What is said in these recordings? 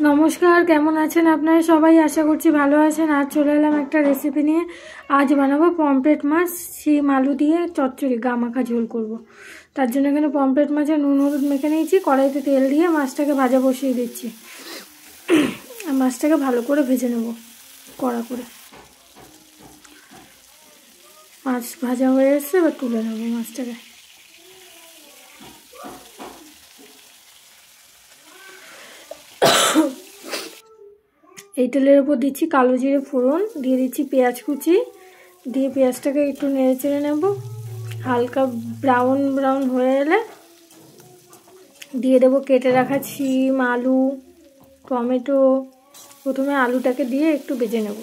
নমস্কার, কেমন আছেন আপনারা সবাই? আশা করছি ভালো আছেন। আজ চলে এলাম একটা রেসিপি নিয়ে। আজ বানাবো পমফ্রেট মাছ শিম আলু দিয়ে চচ্চড়ি গা মাখা ঝোল করব। তার জন্য এখানে পমফ্রেট মাছে নুন হলুদ মেখে নিয়েছি। কড়াইতে তেল দিয়ে মাছটাকে ভাজা বসিয়ে দিচ্ছি। মাছটাকে ভালো করে ভেজে নেব কড়া করে। মাছ ভাজা হয়ে এসছে, এবার তুলে নেবো মাছটাকে। এই তেলের উপর দিচ্ছি কালো জিরে ফোড়ন, দিয়ে দিচ্ছি পেঁয়াজ কুচি, দিয়ে পেঁয়াজটাকে একটু নেড়ে চেড়ে নেব। হালকা ব্রাউন ব্রাউন হয়ে এলে দিয়ে দেবো কেটে রাখা শিম আলু টমেটো। প্রথমে আলুটাকে দিয়ে একটু ভেজে নেব।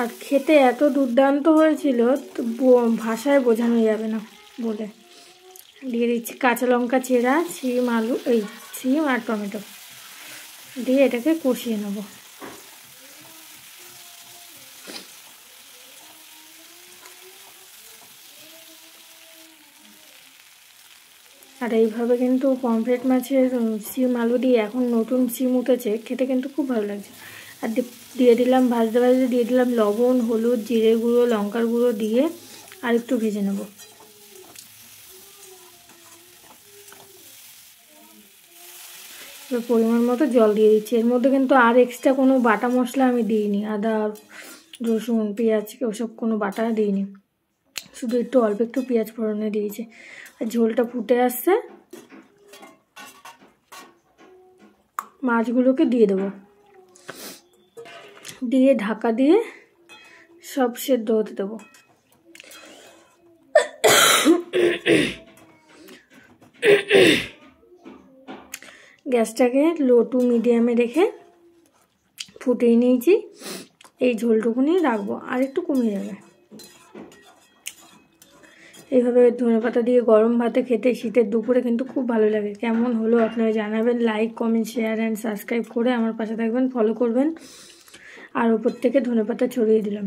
আর খেতে এত দুর্দান্ত হয়েছিল ভাষায় বোঝানো যাবে না বলে। দিয়ে দিচ্ছি কাঁচা লঙ্কা চেরা, শিম আর টমেটো দিয়ে এটাকে কষিয়ে নেব। আর এইভাবে কিন্তু পমফ্রেট মাছের শিম আলু দিয়ে, এখন নতুন শিম উঠেছে, খেতে কিন্তু খুব ভালো লাগছে। আর দিয়ে দিলাম ভাজতে ভাজতে দিয়ে দিলাম লবণ হলুদ জিরে গুঁড়ো লঙ্কার গুঁড়ো দিয়ে আর একটু ভেজে নেব। পরিমাণ মতো জল দিয়ে দিচ্ছি। এর মধ্যে কিন্তু আর এক্সট্রা কোনো বাটা মশলা আমি দিইনি, আদা রসুন পেঁয়াজ ওসব কোনো বাটা দিইনি, শুধু অল্প একটু পেঁয়াজ ফোড়নে দিয়েছি। আর ঝোলটা ফুটে আসছে, মাছগুলোকে দিয়ে দেবো, দিয়ে ঢাকা দিয়ে সব সেদ্ধ হতে দেবো। গ্যাসটাকে লো টু মিডিয়ামে রেখে ফুটিয়ে নিয়েছি। এই ঝোলটুকুনি রাখবো, আর একটু কমে যাবে। এইভাবে ধনেপাতা দিয়ে গরম ভাতে খেতে শীতের দুপুরে কিন্তু খুব ভালো লাগে। কেমন হলো আপনারা জানাবেন। Like comment share and subscribe করে আমার পাশে থাকবেন, ফলো করবেন। আর ওপর থেকে ধনেপাতা ছড়িয়ে দিলাম,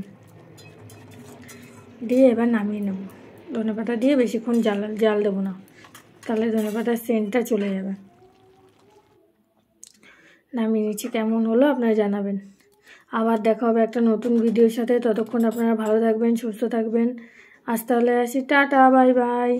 দিয়ে এবার নামিয়ে নেব। ধনেপাতা দিয়ে বেশিক্ষণ জাল দেবো না, তাহলে ধনেপাতার সেন্টটা চলে যাবে। নামিয়ে নিচ্ছি। কেমন হলো আপনারা জানাবেন। আবার দেখা হবে একটা নতুন ভিডিওর সাথে। ততক্ষণ আপনারা ভালো থাকবেন, সুস্থ থাকবেন। আজ তাহলে আসি, টাটা, বাই বাই।